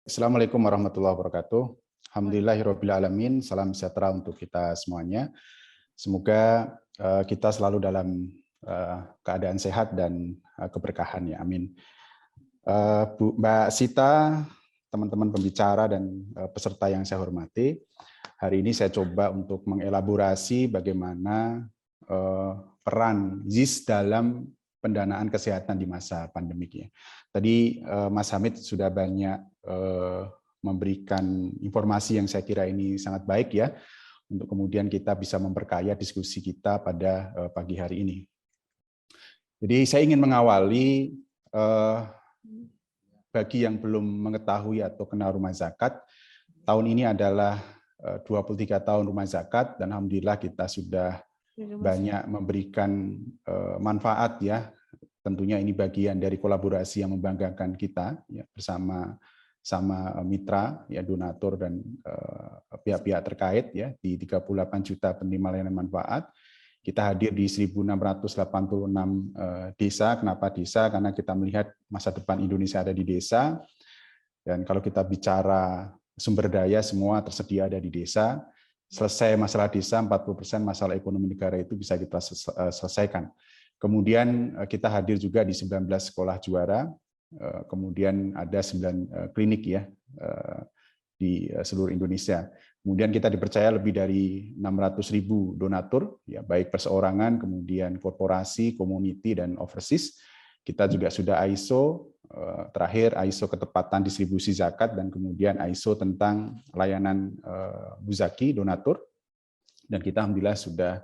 Assalamualaikum warahmatullahi wabarakatuh. Alhamdulillahirabbil alamin. Salam sejahtera untuk kita semuanya. Semoga kita selalu dalam keadaan sehat dan keberkahan ya. Amin. Mbak Sita, teman-teman pembicara dan peserta yang saya hormati, hari ini saya coba untuk mengelaborasi bagaimana peran ZIS dalam pendanaan kesehatan di masa pandemik ya. Tadi Mas Hamid sudah banyak memberikan informasi yang saya kira ini sangat baik ya, untuk kemudian kita bisa memperkaya diskusi kita pada pagi hari ini. Jadi saya ingin mengawali bagi yang belum mengetahui atau kenal rumah zakat, tahun ini adalah 23 tahun rumah zakat dan alhamdulillah kita sudah banyak memberikan manfaat ya. Tentunya ini bagian dari kolaborasi yang membanggakan kita ya, bersama mitra ya, donatur dan pihak-pihak terkait ya, di 38 juta penerima layanan manfaat. Kita hadir di 1.686 desa. Kenapa desa? Karena kita melihat masa depan Indonesia ada di desa. Dan kalau kita bicara sumber daya, semua tersedia ada di desa. Selesai masalah desa, 40% masalah ekonomi negara itu bisa kita selesaikan. Kemudian kita hadir juga di 19 sekolah juara, kemudian ada 9 klinik ya di seluruh Indonesia. Kemudian kita dipercaya lebih dari 600.000 donatur, ya baik perseorangan, kemudian korporasi, community, dan overseas. Kita juga sudah ISO, terakhir ISO ketepatan distribusi zakat, dan kemudian ISO tentang layanan muzaki, donatur. Dan kita alhamdulillah sudah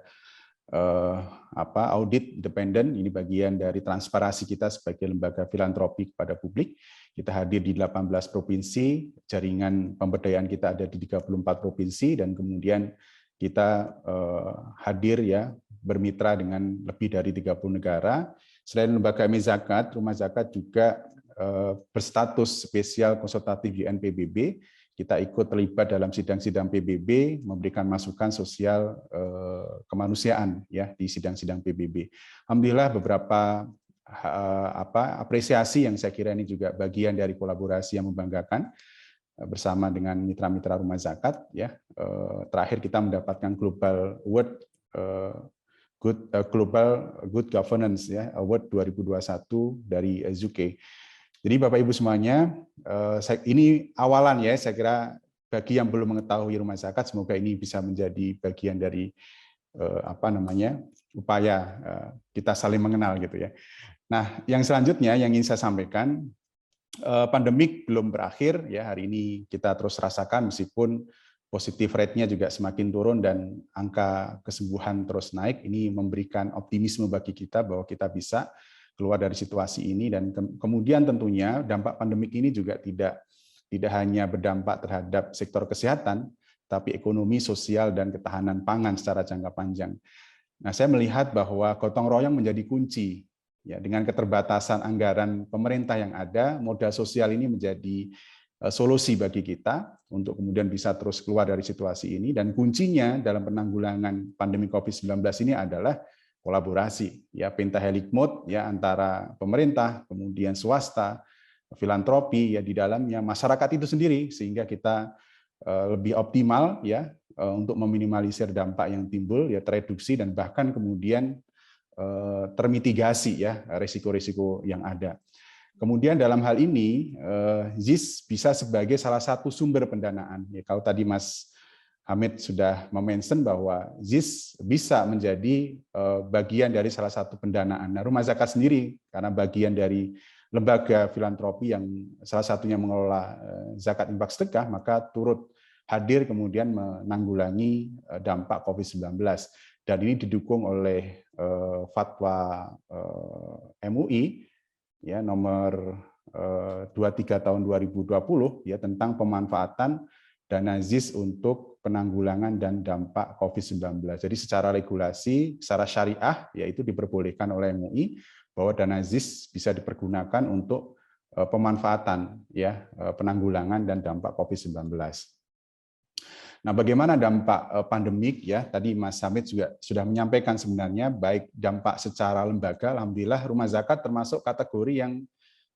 audit independen, ini bagian dari transparansi kita sebagai lembaga filantropi kepada publik. Kita hadir di 18 provinsi, jaringan pemberdayaan kita ada di 34 provinsi, dan kemudian kita hadir ya bermitra dengan lebih dari 30 negara. Selain lembaga zakat, rumah zakat juga berstatus spesial konsultatif UN PBB. Kita ikut terlibat dalam sidang-sidang PBB, memberikan masukan sosial kemanusiaan ya di sidang-sidang PBB. Alhamdulillah beberapa apresiasi yang saya kira ini juga bagian dari kolaborasi yang membanggakan bersama dengan mitra-mitra rumah zakat ya. Terakhir kita mendapatkan Global Award Global Good Governance ya, Award 2021 dari Zuke. Jadi Bapak Ibu semuanya, ini awalan ya, saya kira bagi yang belum mengetahui rumah zakat, semoga ini bisa menjadi bagian dari upaya kita saling mengenal gitu ya. Nah, yang selanjutnya yang ingin saya sampaikan, pandemik belum berakhir ya, hari ini kita terus rasakan meskipun positif rate-nya juga semakin turun dan angka kesembuhan terus naik, ini memberikan optimisme bagi kita bahwa kita bisa keluar dari situasi ini. Dan kemudian tentunya dampak pandemik ini juga tidak hanya berdampak terhadap sektor kesehatan, tapi ekonomi, sosial, dan ketahanan pangan secara jangka panjang. Nah, saya melihat bahwa gotong royong menjadi kunci. Ya, dengan keterbatasan anggaran pemerintah yang ada, modal sosial ini menjadi solusi bagi kita untuk kemudian bisa terus keluar dari situasi ini, dan kuncinya dalam penanggulangan pandemi COVID-19 ini adalah kolaborasi ya, pentahelix mode ya, antara pemerintah, kemudian swasta, filantropi ya, di dalamnya masyarakat itu sendiri, sehingga kita lebih optimal ya untuk meminimalisir dampak yang timbul ya, tereduksi dan bahkan kemudian termitigasi ya risiko-risiko yang ada. Kemudian dalam hal ini, ZIS bisa sebagai salah satu sumber pendanaan. Ya, kalau tadi Mas Hamid sudah mention bahwa ZIS bisa menjadi bagian dari salah satu pendanaan. Nah, rumah zakat sendiri, karena bagian dari lembaga filantropi yang salah satunya mengelola zakat infak sedekah, maka turut hadir kemudian menanggulangi dampak COVID-19. Dan ini didukung oleh fatwa MUI, ya nomor 23 tahun 2020 ya, tentang pemanfaatan dana ZIS untuk penanggulangan dan dampak COVID-19. Jadi secara regulasi, secara syariah yaitu diperbolehkan oleh MUI bahwa dana ZIS bisa dipergunakan untuk pemanfaatan ya, penanggulangan dan dampak COVID-19. Nah, bagaimana dampak pandemik ya? Tadi Mas Hamid juga sudah menyampaikan sebenarnya baik dampak secara lembaga, alhamdulillah rumah zakat termasuk kategori yang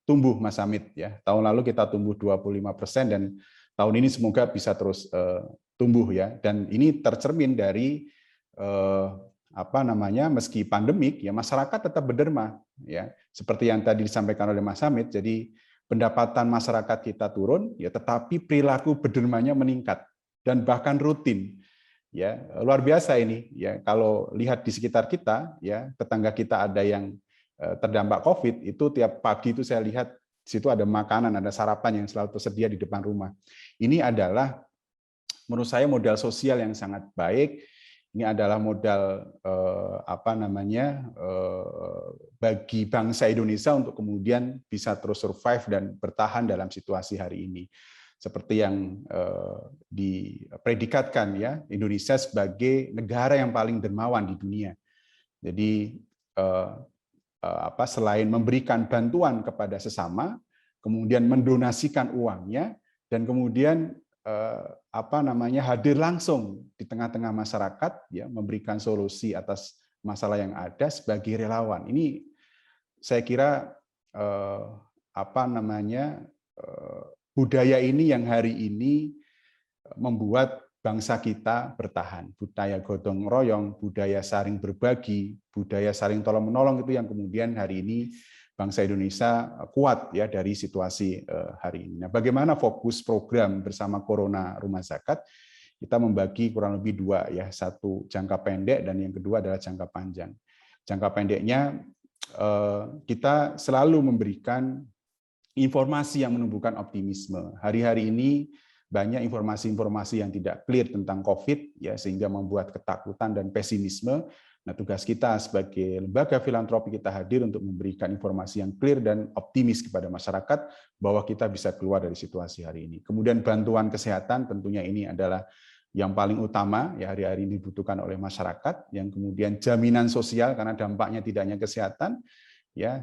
tumbuh Mas Hamid ya. Tahun lalu kita tumbuh 25% dan tahun ini semoga bisa terus tumbuh ya. Dan ini tercermin dari meski pandemik ya masyarakat tetap berderma ya. Seperti yang tadi disampaikan oleh Mas Hamid, jadi pendapatan masyarakat kita turun ya, tetapi perilaku berdermanya meningkat dan bahkan rutin. Ya, luar biasa ini ya. Kalau lihat di sekitar kita ya, tetangga kita ada yang terdampak COVID, itu tiap pagi itu saya lihat di situ ada makanan, ada sarapan yang selalu tersedia di depan rumah. Ini adalah menurut saya modal sosial yang sangat baik. Ini adalah modal bagi bangsa Indonesia untuk kemudian bisa terus survive dan bertahan dalam situasi hari ini. Seperti yang dipredikatkan ya, Indonesia sebagai negara yang paling dermawan di dunia. Jadi selain memberikan bantuan kepada sesama, kemudian mendonasikan uangnya, dan kemudian hadir langsung di tengah-tengah masyarakat, ya, memberikan solusi atas masalah yang ada sebagai relawan. Ini saya kira budaya ini yang hari ini membuat bangsa kita bertahan. Budaya gotong royong, budaya saling berbagi, budaya saling tolong-menolong itu yang kemudian hari ini bangsa Indonesia kuat ya dari situasi hari ini. Nah, bagaimana fokus program bersama Corona Rumah Zakat? Kita membagi kurang lebih dua ya, satu jangka pendek dan yang kedua adalah jangka panjang. Jangka pendeknya kita selalu memberikan informasi yang menumbuhkan optimisme. Hari-hari ini banyak informasi-informasi yang tidak clear tentang COVID, ya, sehingga membuat ketakutan dan pesimisme. Nah, tugas kita sebagai lembaga filantropi kita hadir untuk memberikan informasi yang clear dan optimis kepada masyarakat bahwa kita bisa keluar dari situasi hari ini. Kemudian bantuan kesehatan tentunya ini adalah yang paling utama ya hari-hari ini dibutuhkan oleh masyarakat. Yang kemudian jaminan sosial karena dampaknya tidak hanya kesehatan, ya,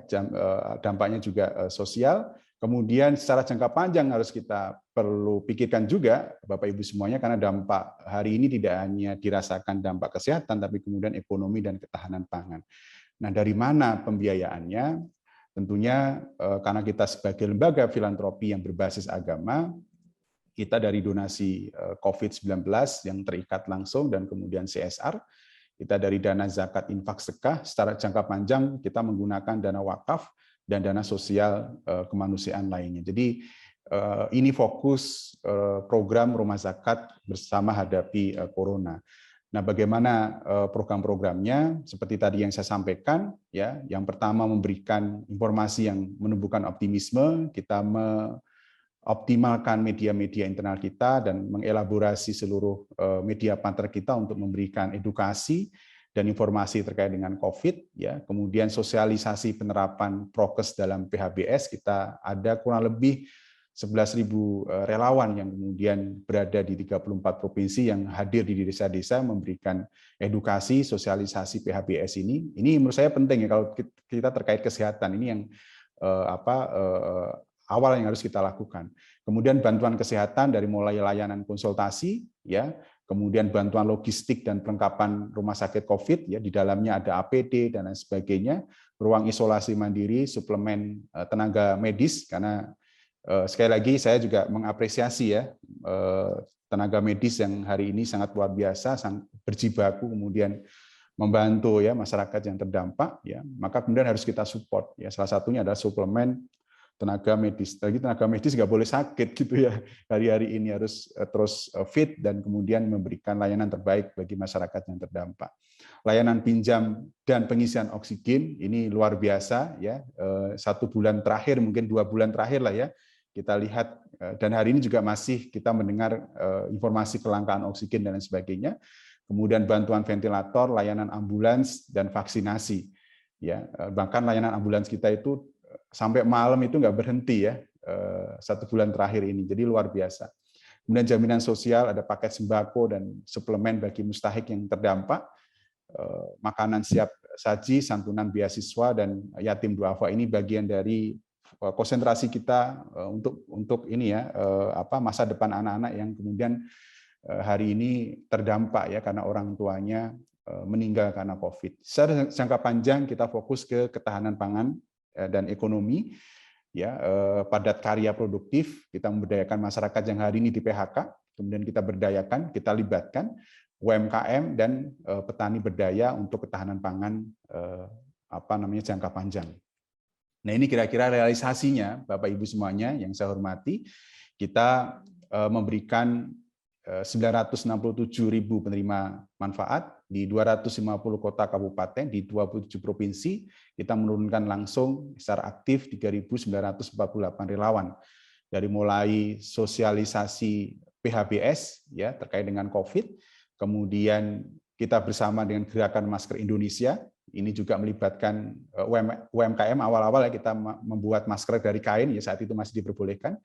dampaknya juga sosial. Kemudian secara jangka panjang harus kita perlu pikirkan juga Bapak Ibu semuanya, karena dampak hari ini tidak hanya dirasakan dampak kesehatan tapi kemudian ekonomi dan ketahanan pangan. Nah, dari mana pembiayaannya? Tentunya karena kita sebagai lembaga filantropi yang berbasis agama, kita dari donasi COVID-19 yang terikat langsung dan kemudian CSR, kita dari dana zakat infak sedekah, secara jangka panjang kita menggunakan dana wakaf dan dana sosial kemanusiaan lainnya. Jadi ini fokus program rumah zakat bersama hadapi corona. Nah, bagaimana program-programnya? Seperti tadi yang saya sampaikan, ya, yang pertama memberikan informasi yang menumbuhkan optimisme, kita optimalkan media-media internal kita dan mengelaborasi seluruh media partner kita untuk memberikan edukasi dan informasi terkait dengan COVID, ya. Kemudian sosialisasi penerapan prokes dalam PHBS, kita ada kurang lebih 11.000 relawan yang kemudian berada di 34 provinsi yang hadir di desa-desa memberikan edukasi, sosialisasi PHBS ini. Ini menurut saya penting ya kalau kita terkait kesehatan, ini yang awal yang harus kita lakukan. Kemudian bantuan kesehatan dari mulai layanan konsultasi, ya, kemudian bantuan logistik dan perlengkapan rumah sakit COVID, ya, di dalamnya ada APD dan lain sebagainya, ruang isolasi mandiri, suplemen tenaga medis, karena sekali lagi saya juga mengapresiasi ya tenaga medis yang hari ini sangat luar biasa, sangat berjibaku kemudian membantu ya masyarakat yang terdampak, ya, maka kemudian harus kita support ya. Salah satunya adalah suplemen tenaga medis. Lagi tenaga medis nggak boleh sakit gitu ya. Hari-hari ini harus terus fit dan kemudian memberikan layanan terbaik bagi masyarakat yang terdampak. Layanan pinjam dan pengisian oksigen ini luar biasa ya. 1 bulan terakhir, mungkin 2 bulan terakhir lah ya. Kita lihat dan hari ini juga masih kita mendengar informasi kelangkaan oksigen dan lain sebagainya. Kemudian bantuan ventilator, layanan ambulans dan vaksinasi. Ya, bahkan layanan ambulans kita itu sampai malam itu nggak berhenti ya 1 bulan terakhir ini, jadi luar biasa. Kemudian jaminan sosial, ada paket sembako dan suplemen bagi mustahik yang terdampak, makanan siap saji, santunan beasiswa dan yatim duafa. Ini bagian dari konsentrasi kita untuk ini ya masa depan anak-anak yang kemudian hari ini terdampak ya karena orang tuanya meninggal karena COVID. Secara jangka panjang kita fokus ke ketahanan pangan dan ekonomi. ya, padat karya produktif, kita memberdayakan masyarakat yang hari ini di PHK, kemudian kita berdayakan, kita libatkan UMKM dan petani berdaya untuk ketahanan pangan jangka panjang. Nah, ini kira-kira realisasinya, Bapak Ibu semuanya yang saya hormati. Kita memberikan 967.000 penerima manfaat di 250 kota kabupaten di 27 provinsi. Kita menurunkan langsung secara aktif 3.948 relawan, dari mulai sosialisasi PHBS ya terkait dengan COVID, kemudian kita bersama dengan Gerakan Masker Indonesia. Ini juga melibatkan UMKM. Awal-awal ya kita membuat masker dari kain, ya saat itu masih diperbolehkan.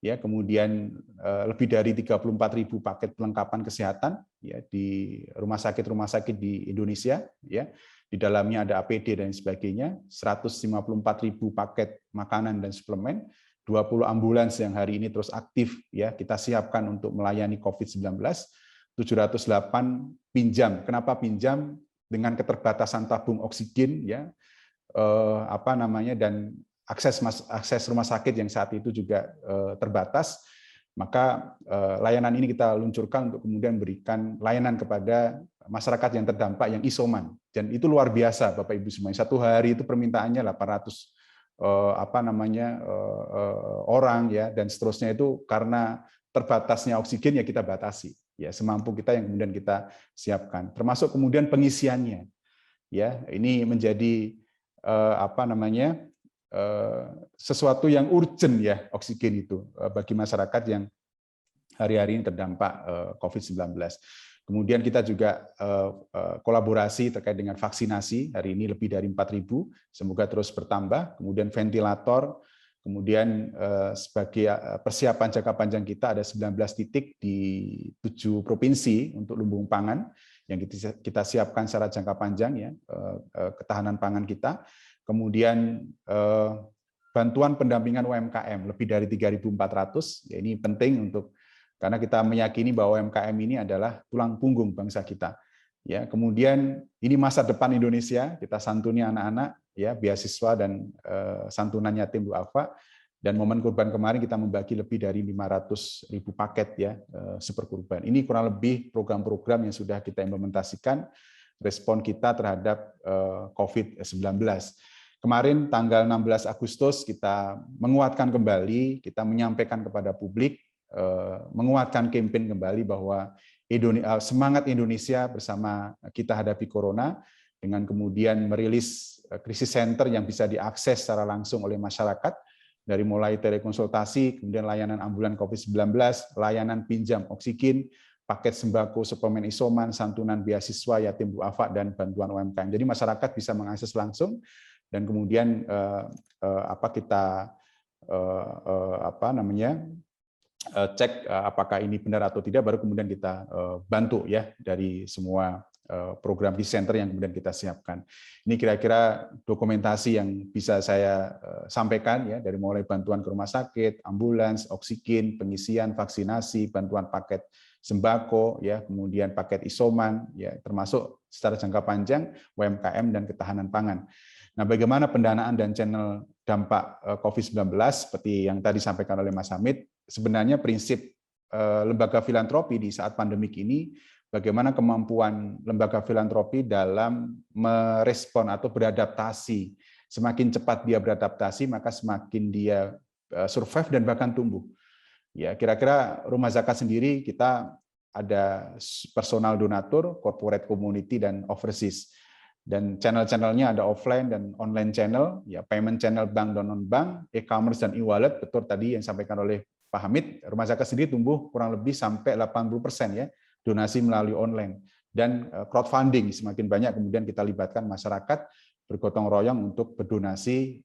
Ya, kemudian lebih dari 34.000 paket perlengkapan kesehatan ya di rumah sakit di Indonesia, ya. Di dalamnya ada APD dan sebagainya, 154.000 paket makanan dan suplemen, 20 ambulans yang hari ini terus aktif ya kita siapkan untuk melayani COVID-19, 708 pinjam. Kenapa pinjam? Dengan keterbatasan tabung oksigen ya dan akses rumah sakit yang saat itu juga terbatas, maka layanan ini kita luncurkan untuk kemudian berikan layanan kepada masyarakat yang terdampak yang isoman, dan itu luar biasa Bapak Ibu semuanya. Satu hari itu permintaannya 800 orang ya, dan seterusnya. Itu karena terbatasnya oksigen ya kita batasi ya semampu kita yang kemudian kita siapkan, termasuk kemudian pengisiannya ya. Ini menjadi sesuatu yang urgent ya, oksigen itu bagi masyarakat yang hari-hari ini terdampak COVID-19. Kemudian kita juga kolaborasi terkait dengan vaksinasi, hari ini lebih dari 4.000, semoga terus bertambah. Kemudian ventilator, kemudian sebagai persiapan jangka panjang kita ada 19 titik di 7 provinsi untuk lumbung pangan yang kita siapkan secara jangka panjang ya, ketahanan pangan kita. Kemudian bantuan pendampingan UMKM lebih dari 3.400, ya ini penting untuk karena kita meyakini bahwa UMKM ini adalah tulang punggung bangsa kita. Ya, kemudian ini masa depan Indonesia, kita santuni anak-anak ya, beasiswa dan santunan yatim duafa. Dan momen kurban kemarin kita membagi lebih dari 500.000 paket ya super kurban. Ini kurang lebih program-program yang sudah kita implementasikan respon kita terhadap COVID-19. Kemarin tanggal 16 Agustus kita menguatkan kembali, kita menyampaikan kepada publik, menguatkan kampanye kembali bahwa semangat Indonesia bersama kita hadapi corona, dengan kemudian merilis krisis center yang bisa diakses secara langsung oleh masyarakat, dari mulai telekonsultasi, kemudian layanan ambulan COVID-19, layanan pinjam oksigen, paket sembako, suplemen isoman, santunan beasiswa yatim duafa, dan bantuan UMKM. Jadi masyarakat bisa mengakses langsung, dan kemudian kita cek apakah ini benar atau tidak, baru kemudian kita bantu ya dari semua program di center yang kemudian kita siapkan. Ini kira-kira dokumentasi yang bisa saya sampaikan ya, dari mulai bantuan ke rumah sakit, ambulans, oksigen, pengisian, vaksinasi, bantuan paket sembako ya, kemudian paket isoman ya, termasuk secara jangka panjang UMKM dan ketahanan pangan. Nah, bagaimana pendanaan dan channel dampak COVID-19 seperti yang tadi disampaikan oleh Mas Hamid, sebenarnya prinsip lembaga filantropi di saat pandemik ini, bagaimana kemampuan lembaga filantropi dalam merespon atau beradaptasi. Semakin cepat dia beradaptasi, maka semakin dia survive dan bahkan tumbuh. Ya, kira-kira Rumah Zakat sendiri kita ada personal donatur, corporate community, dan overseas. Dan channel-channelnya ada offline dan online channel, ya payment channel bank dan non-bank, e-commerce dan e-wallet. Betul tadi yang disampaikan oleh Pak Hamid, Rumah Zakat sendiri tumbuh kurang lebih sampai 80% ya, donasi melalui online. Dan crowdfunding semakin banyak, kemudian kita libatkan masyarakat bergotong royong untuk berdonasi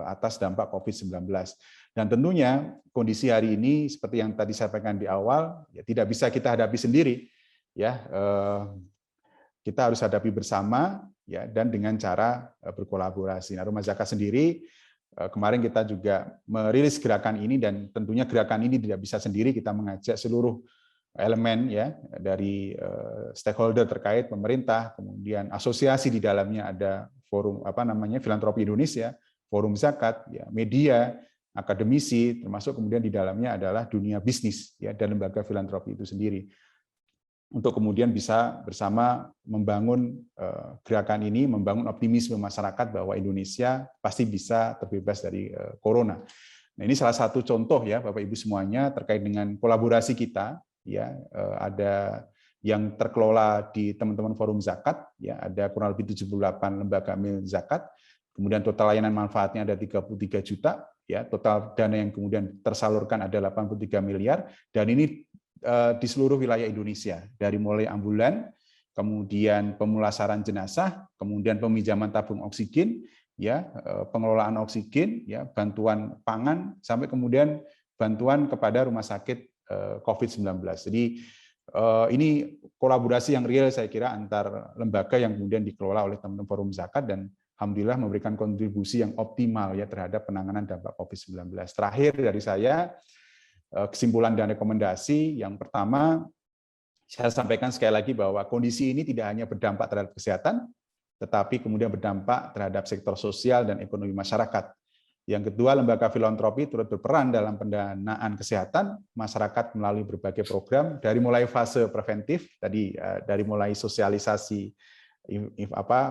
atas dampak COVID-19. Dan tentunya kondisi hari ini seperti yang tadi saya sampaikan di awal, ya tidak bisa kita hadapi sendiri, ya. Kita harus hadapi bersama ya, dan dengan cara berkolaborasi. Nah, Rumah Zakat sendiri kemarin kita juga merilis gerakan ini, dan tentunya gerakan ini tidak bisa sendiri, kita mengajak seluruh elemen ya, dari stakeholder terkait, pemerintah, kemudian asosiasi di dalamnya ada forum filantropi Indonesia, forum zakat, ya, media, akademisi, termasuk kemudian di dalamnya adalah dunia bisnis, ya, dan lembaga filantropi itu sendiri, untuk kemudian bisa bersama membangun gerakan ini, membangun optimisme masyarakat bahwa Indonesia pasti bisa terbebas dari corona. Nah, ini salah satu contoh ya Bapak Ibu semuanya terkait dengan kolaborasi kita, ya, ada yang terkelola di teman-teman forum zakat, ya, ada kurang lebih 78 lembaga amil zakat, kemudian total layanan manfaatnya ada 33 juta, ya, total dana yang kemudian tersalurkan ada 83 miliar, dan ini di seluruh wilayah Indonesia, dari mulai ambulan, kemudian pemulasaran jenazah, kemudian peminjaman tabung oksigen, ya, pengelolaan oksigen, ya, bantuan pangan, sampai kemudian bantuan kepada rumah sakit COVID-19. Jadi ini kolaborasi yang real saya kira antar lembaga yang kemudian dikelola oleh teman-teman forum zakat, dan alhamdulillah memberikan kontribusi yang optimal ya terhadap penanganan dampak COVID-19. Terakhir dari saya, kesimpulan dan rekomendasi, yang pertama, saya sampaikan sekali lagi bahwa kondisi ini tidak hanya berdampak terhadap kesehatan, tetapi kemudian berdampak terhadap sektor sosial dan ekonomi masyarakat. Yang kedua, lembaga filantropi turut berperan dalam pendanaan kesehatan masyarakat melalui berbagai program, dari mulai fase preventif, tadi dari mulai sosialisasi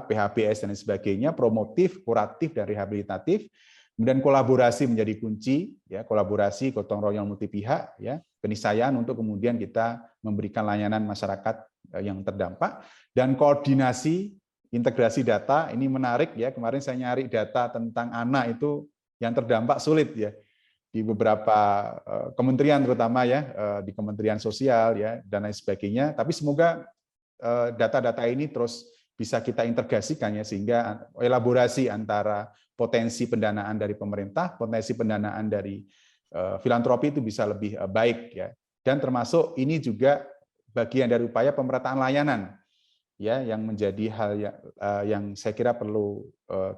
PHBS dan sebagainya, promotif, kuratif, dan rehabilitatif. Kemudian kolaborasi menjadi kunci, ya, kolaborasi gotong royong multi pihak, ya, keniscayaan untuk kemudian kita memberikan layanan masyarakat yang terdampak, dan koordinasi integrasi data. Ini menarik ya, kemarin saya nyari data tentang anak itu yang terdampak sulit ya di beberapa kementerian, terutama ya di Kementerian Sosial ya dan lain sebagainya. Tapi semoga data-data ini terus bisa kita integrasikan ya, sehingga elaborasi antara potensi pendanaan dari pemerintah, potensi pendanaan dari filantropi itu bisa lebih baik ya. Dan termasuk ini juga bagian dari upaya pemerataan layanan ya, yang menjadi hal yang saya kira perlu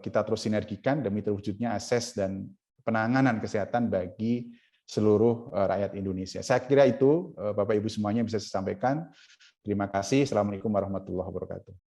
kita terus sinergikan demi terwujudnya akses dan penanganan kesehatan bagi seluruh rakyat Indonesia. Saya kira itu Bapak Ibu semuanya bisa saya sampaikan. Terima kasih. Assalamualaikum warahmatullahi wabarakatuh.